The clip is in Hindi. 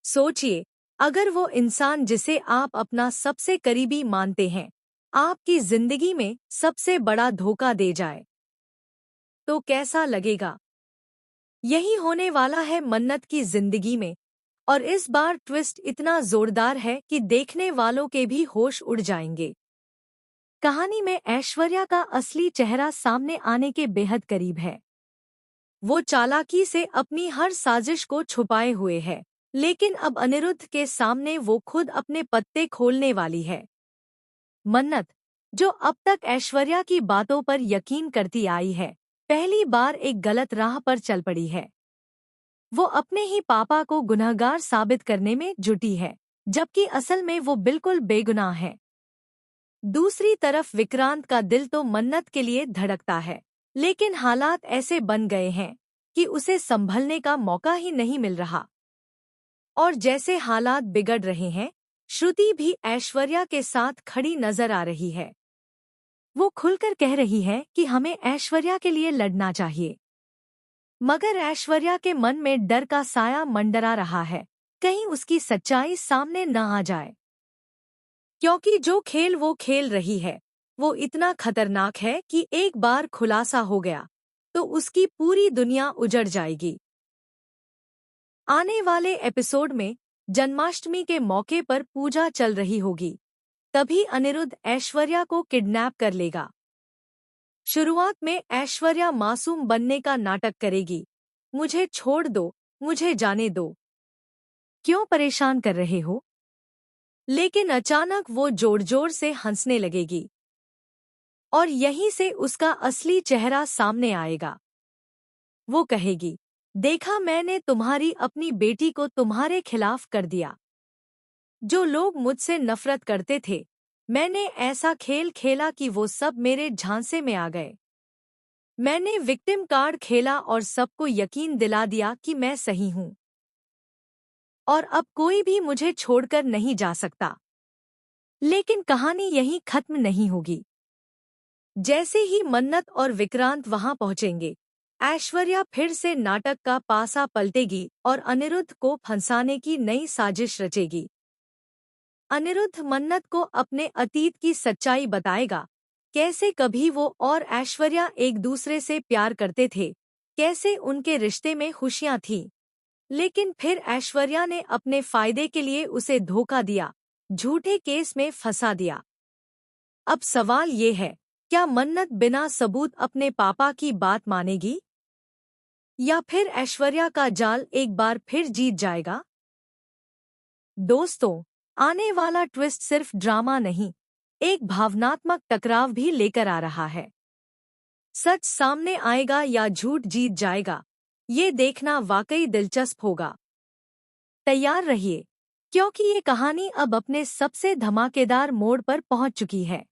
सोचिए, अगर वो इंसान जिसे आप अपना सबसे करीबी मानते हैं, आपकी जिंदगी में सबसे बड़ा धोखा दे जाए, तो कैसा लगेगा? यही होने वाला है मन्नत की जिंदगी में। और इस बार ट्विस्ट इतना जोरदार है कि देखने वालों के भी होश उड़ जाएंगे। कहानी में ऐश्वर्या का असली चेहरा सामने आने के बेहद करीब है। वो चालाकी से अपनी हर साजिश को छुपाए हुए है, लेकिन अब अनिरुद्ध के सामने वो खुद अपने पत्ते खोलने वाली है। मन्नत, जो अब तक ऐश्वर्या की बातों पर यकीन करती आई है, पहली बार एक गलत राह पर चल पड़ी है। वो अपने ही पापा को गुनहगार साबित करने में जुटी है, जबकि असल में वो बिल्कुल बेगुनाह है। दूसरी तरफ विक्रांत का दिल तो मन्नत के लिए धड़कता है, लेकिन हालात ऐसे बन गए हैं कि उसे संभलने का मौका ही नहीं मिल रहा। और जैसे हालात बिगड़ रहे हैं, श्रुति भी ऐश्वर्या के साथ खड़ी नजर आ रही है। वो खुलकर कह रही है कि हमें ऐश्वर्या के लिए लड़ना चाहिए। मगर ऐश्वर्या के मन में डर का साया मंडरा रहा है, कहीं उसकी सच्चाई सामने न आ जाए। क्योंकि जो खेल वो खेल रही है, वो इतना खतरनाक है कि एक बार खुलासा हो गया तो उसकी पूरी दुनिया उजड़ जाएगी। आने वाले एपिसोड में जन्माष्टमी के मौके पर पूजा चल रही होगी, तभी अनिरुद्ध ऐश्वर्या को किडनैप कर लेगा। शुरुआत में ऐश्वर्या मासूम बनने का नाटक करेगी, मुझे छोड़ दो, मुझे जाने दो, क्यों परेशान कर रहे हो? लेकिन अचानक वो जोर जोर से हंसने लगेगी और यहीं से उसका असली चेहरा सामने आएगा। वो कहेगी, देखा, मैंने तुम्हारी अपनी बेटी को तुम्हारे खिलाफ कर दिया। जो लोग मुझसे नफरत करते थे, मैंने ऐसा खेल खेला कि वो सब मेरे झांसे में आ गए। मैंने विक्टिम कार्ड खेला और सबको यकीन दिला दिया कि मैं सही हूं और अब कोई भी मुझे छोड़कर नहीं जा सकता। लेकिन कहानी यहीं खत्म नहीं होगी। जैसे ही मन्नत और विक्रांत वहां पहुंचेंगे, ऐश्वर्या फिर से नाटक का पासा पलटेगी और अनिरुद्ध को फंसाने की नई साजिश रचेगी। अनिरुद्ध मन्नत को अपने अतीत की सच्चाई बताएगा, कैसे कभी वो और ऐश्वर्या एक दूसरे से प्यार करते थे, कैसे उनके रिश्ते में खुशियां थीं। लेकिन फिर ऐश्वर्या ने अपने फायदे के लिए उसे धोखा दिया, झूठे केस में फंसा दिया। अब सवाल ये है, क्या मन्नत बिना सबूत अपने पापा की बात मानेगी? या फिर ऐश्वर्या का जाल एक बार फिर जीत जाएगा? दोस्तों, आने वाला ट्विस्ट सिर्फ ड्रामा नहीं, एक भावनात्मक टकराव भी लेकर आ रहा है। सच सामने आएगा या झूठ जीत जाएगा, ये देखना वाकई दिलचस्प होगा। तैयार रहिए, क्योंकि ये कहानी अब अपने सबसे धमाकेदार मोड़ पर पहुंच चुकी है।